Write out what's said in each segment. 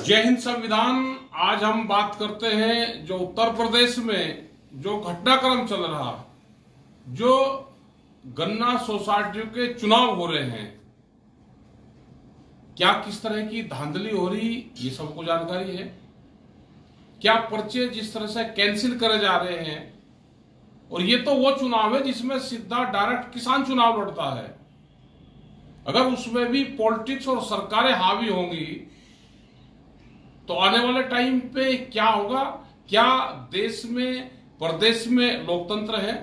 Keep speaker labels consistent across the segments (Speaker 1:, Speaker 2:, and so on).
Speaker 1: जय हिंद। संविधान। आज हम बात करते हैं जो उत्तर प्रदेश में जो घटनाक्रम चल रहा, जो गन्ना सोसाइटियों के चुनाव हो रहे हैं, क्या किस तरह की धांधली हो रही, ये सबको जानकारी है। क्या पर्चे जिस तरह से कैंसिल करे जा रहे हैं, और ये तो वो चुनाव है जिसमें सीधा डायरेक्ट किसान चुनाव लड़ता है। अगर उसमें भी पॉलिटिक्स और सरकारें हावी होंगी तो आने वाले टाइम पे क्या होगा? क्या देश में, प्रदेश में लोकतंत्र है?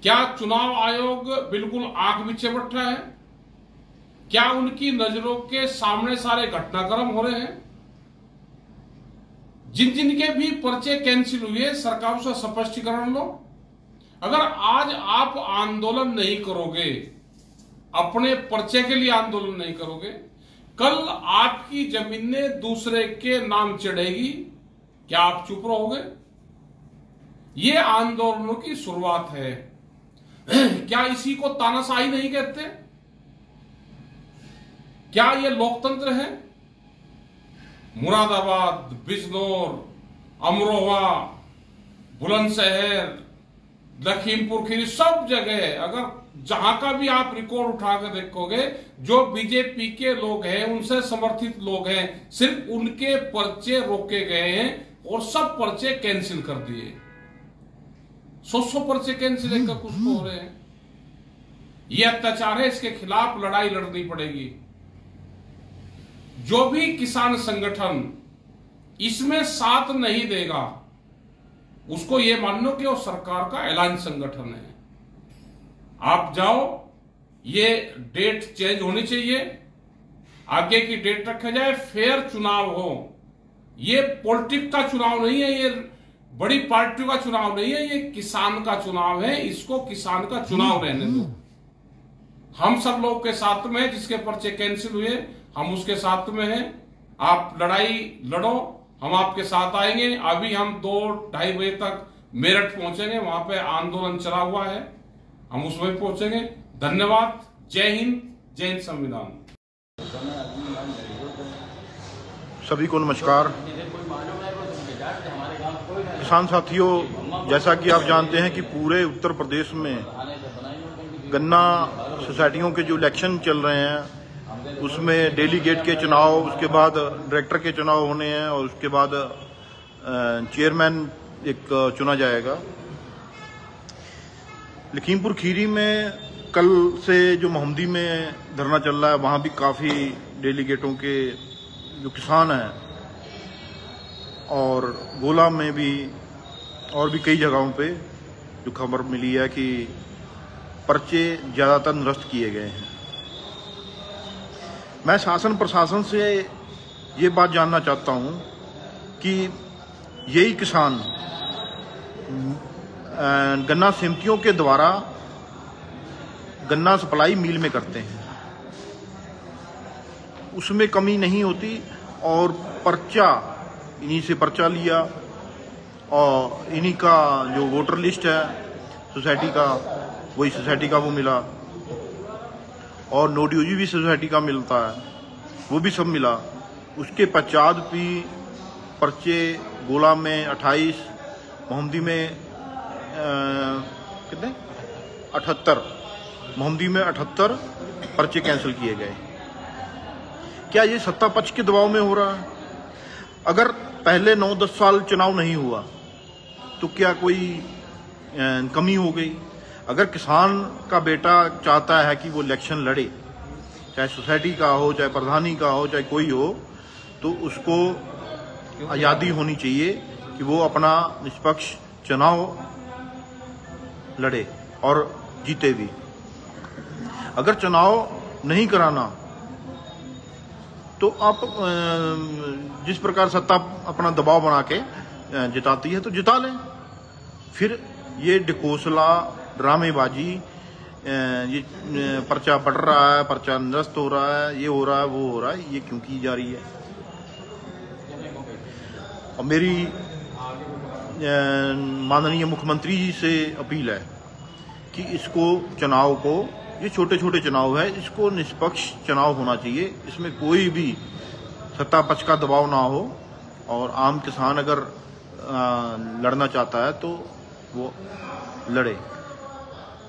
Speaker 1: क्या चुनाव आयोग बिल्कुल आंख नीचे बैठ रहा है? क्या उनकी नजरों के सामने सारे घटनाक्रम हो रहे हैं? जिन जिनके भी पर्चे कैंसिल हुए, सरकारों से स्पष्टीकरण लो। अगर आज आप आंदोलन नहीं करोगे, अपने पर्चे के लिए आंदोलन नहीं करोगे, कल आपकी जमीनें दूसरे के नाम चढ़ेगी, क्या आप चुप रहोगे? ये आंदोलनों की शुरुआत है। क्या इसी को तानाशाही नहीं कहते? क्या ये लोकतंत्र है? मुरादाबाद, बिजनौर, अमरोहा, बुलंदशहर, लखीमपुर खीरी, सब जगह अगर जहां का भी आप रिकॉर्ड उठाकर देखोगे, जो बीजेपी के लोग हैं, उनसे समर्थित लोग हैं, सिर्फ उनके पर्चे रोके गए हैं और सब पर्चे कैंसिल कर दिए। 100 पर्चे कैंसिल कर कुछ हो रहे हैं। ये अत्याचार है, इसके खिलाफ लड़ाई लड़नी पड़ेगी। जो भी किसान संगठन इसमें साथ नहीं देगा, उसको यह मान लो कि वो सरकार का ऐलान संगठन है। आप जाओ, ये डेट चेंज होनी चाहिए, आगे की डेट रखा जाए, फेयर चुनाव हो। ये पॉलिटिक्स का चुनाव नहीं है, ये बड़ी पार्टियों का चुनाव नहीं है, ये किसान का चुनाव है। इसको किसान का चुनाव रहने दो। हम सब लोग के साथ में, जिसके पर्चे कैंसिल हुए, हम उसके साथ में हैं। आप लड़ाई लड़ो, हम आपके साथ आएंगे। अभी हम 2-2:30 बजे तक मेरठ पहुंचेंगे, वहां पे आंदोलन चला हुआ है, हम उसमें भी पहुंचेंगे। धन्यवाद। जय हिंद। जय हिंद संविधान।
Speaker 2: सभी को नमस्कार। किसान साथियों, जैसा कि आप जानते हैं कि पूरे उत्तर प्रदेश में गन्ना सोसाइटियों के जो इलेक्शन चल रहे हैं, उसमें डेलीगेट के चुनाव, उसके बाद डायरेक्टर के चुनाव होने हैं, और उसके बाद चेयरमैन एक चुना जाएगा। लखीमपुर खीरी में कल से जो मोहम्मदी में धरना चल रहा है, वहाँ भी काफ़ी डेलीगेटों के जो किसान हैं, और गोला में भी और भी कई जगहों पे जो खबर मिली है कि पर्चे ज़्यादातर निरस्त किए गए हैं। मैं शासन प्रशासन से ये बात जानना चाहता हूँ कि यही किसान गन्ना समितियों के द्वारा गन्ना सप्लाई मिल में करते हैं, उसमें कमी नहीं होती, और पर्चा इन्हीं से पर्चा लिया, और इन्हीं का जो वोटर लिस्ट है सोसाइटी का, वही सोसाइटी का वो मिला, और नोटियोजी भी सोसाइटी का मिलता है, वो भी सब मिला। उसके पश्चात भी पर्चे गोला में 28, मोहम्मदी में कितने 78, मोहम्मदी में 78 पर्चे कैंसिल किए गए। क्या ये सत्ता पक्ष के दबाव में हो रहा है? अगर पहले 9-10 साल चुनाव नहीं हुआ तो क्या कोई कमी हो गई? अगर किसान का बेटा चाहता है कि वो इलेक्शन लड़े, चाहे सोसाइटी का हो, चाहे प्रधानी का हो, चाहे कोई हो, तो उसको आज़ादी होनी चाहिए कि वो अपना निष्पक्ष चुनाव लड़े और जीते भी। अगर चुनाव नहीं कराना तो आप जिस प्रकार सत्ता अपना दबाव बना के जिताती है तो जिता लें। फिर ये ढकोसला, ड्रामेबाजी, ये पर्चा बढ़ रहा है, पर्चा निरस्त हो रहा है, ये हो रहा है, वो हो रहा है, ये क्यों की जा रही है? और मेरी माननीय मुख्यमंत्री जी से अपील है कि इसको चुनाव को, ये छोटे छोटे चुनाव है, इसको निष्पक्ष चुनाव होना चाहिए। इसमें कोई भी सत्ता पक्ष का दबाव ना हो और आम किसान अगर लड़ना चाहता है तो वो लड़े।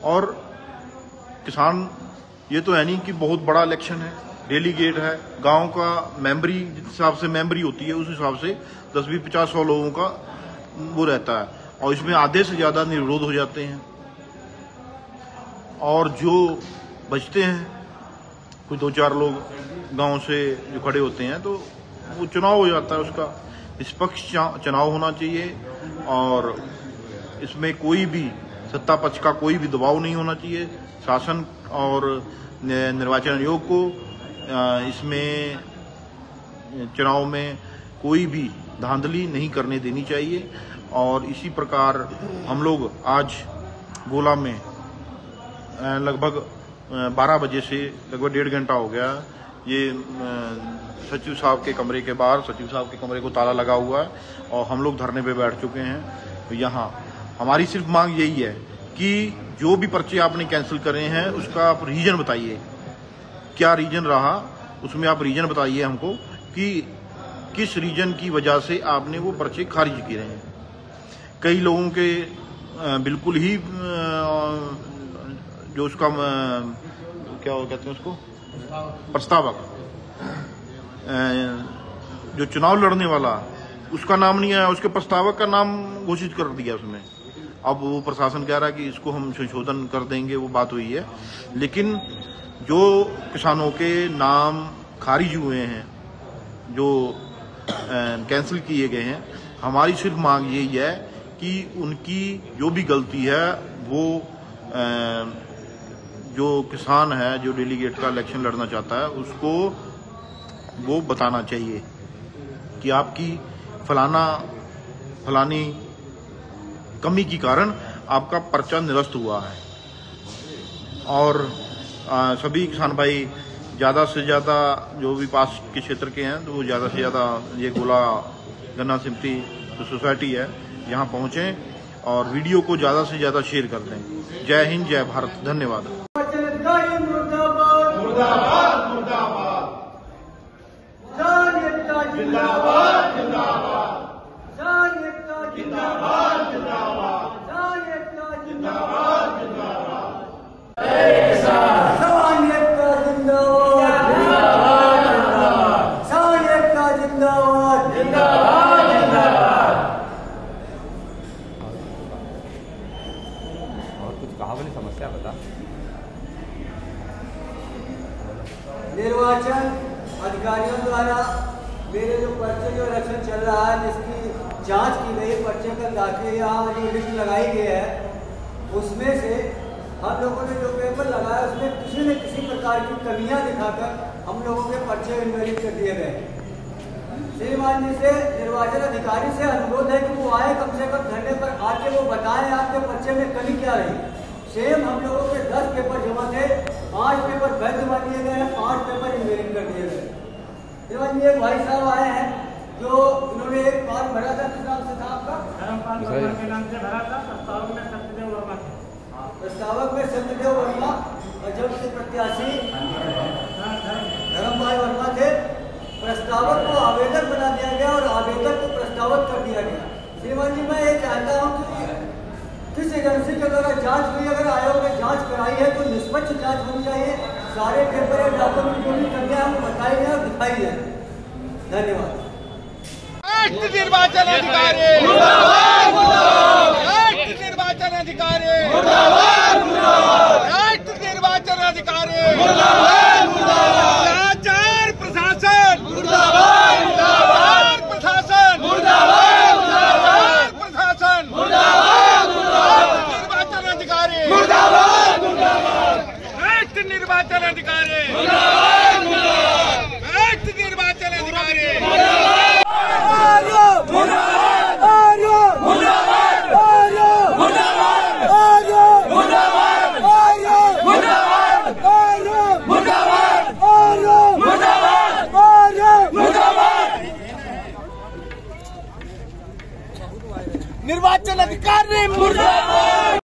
Speaker 2: और किसान ये तो है नहीं कि बहुत बड़ा इलेक्शन है, डेलीगेट है, गांव का मेंबरी जिस हिसाब से मेंबरी होती है उस हिसाब से 10, 20, 50, 100 लोगों का वो रहता है और इसमें आधे से ज्यादा निर्विरोध हो जाते हैं और जो बचते हैं कोई 2-4 लोग गांव से जो खड़े होते हैं तो वो चुनाव हो जाता है। उसका निष्पक्ष चुनाव होना चाहिए और इसमें कोई भी सत्ता पक्ष का कोई भी दबाव नहीं होना चाहिए। शासन और निर्वाचन आयोग को इसमें चुनाव में कोई भी धांधली नहीं करने देनी चाहिए। और इसी प्रकार हम लोग आज गोला में लगभग 12 बजे से लगभग 1.5 घंटा हो गया। ये सचिव साहब के कमरे के बाहर सचिव साहब के कमरे को ताला लगा हुआ है और हम लोग धरने पे बैठ चुके हैं। तो यहाँ हमारी सिर्फ मांग यही है कि जो भी पर्चे आपने कैंसिल करे हैं उसका आप रीजन बताइए, क्या रीजन रहा, उसमें आप रीजन बताइए हमको कि किस रीजन की वजह से आपने वो पर्चे खारिज किए हैं। कई लोगों के बिल्कुल ही जो उसका क्या कहते हैं उसको प्रस्तावक जो चुनाव लड़ने वाला उसका नाम नहीं आया, उसके प्रस्तावक का नाम घोषित कर दिया उसमें। अब वो प्रशासन कह रहा है कि इसको हम संशोधन कर देंगे, वो बात हुई है। लेकिन जो किसानों के नाम खारिज हुए हैं, जो कैंसिल किए गए हैं, हमारी सिर्फ मांग यही है कि उनकी जो भी गलती है वो जो किसान है जो डेलीगेट का इलेक्शन लड़ना चाहता है उसको वो बताना चाहिए कि आपकी फलानी कमी के कारण आपका पर्चा निरस्त हुआ है। और सभी किसान भाई ज़्यादा से ज़्यादा जो भी पास के क्षेत्र के हैं तो वो ज़्यादा से ज़्यादा ये गोला गन्ना समिति जो सोसाइटी है यहाँ पहुँचें और वीडियो को ज़्यादा से ज़्यादा शेयर कर दें। जय हिंद, जय भारत, धन्यवाद।
Speaker 3: समस्या बता।
Speaker 4: निर्वाचन अधिकारियों द्वारा मेरे जो पर्चे जो इलेक्शन चल रहा है जिसकी जांच की गई, पर्चे का दाखिल यहाँ जो लिस्ट लगाई गई है उसमें से हम लोगों ने जो पेपर लगाया उसमें किसी न किसी प्रकार की कमियां दिखाकर हम लोगों के पर्चे इनवैलिड कर दिए गए। श्रीमान जी से निर्वाचन अधिकारी से अनुरोध है कि वो आए, कम से कम धरने पर आके वो बताएं आपके पर्चे में कमी क्या रही। सेम हम लोगों के 10 पेपर जमा थे, 5 पेपर वैध मान लिए गए हैं, 5 पेपर इनवैलिड कर दिए गए। श्रीमान जी एक भाई साहब आए हैं जो इन्होंने एक फॉर्म भरा था, किस नाम से था आपका? धर्मपाल वर्मा के नाम से भरा था। प्रस्तावक में सत्यदेव वर्मा थे। प्रस्तावक में सत्यदेव वर्मा और जब से प्रत्याशी धर्मपाल वर्मा थे। प्रस्तावक को आवेदक बना दिया गया और आवेदक को प्रस्तावक कर दिया गया। श्रीमान जी मैं ये चाहता हूँ कि किस एजेंसी के द्वारा जांच हुई, अगर आयोग ने जांच कराई है तो निष्पक्ष जांच होनी चाहिए। सारे पेपर या डॉक्यूमेंट जो भी करने हम बताई जाए और दिखाई जाए। धन्यवाद।
Speaker 5: निर्वाचन अधिकारी निर्वाचन अधिकारी निर्वाचन अधिकारी लाचार प्रशासन प्रशासन प्रशासन निर्वाचन अधिकारी निर्वाचन अधिकारी निर्वाचन अधिकारी निर्वाचन अधिकारी मुर्दाबाद।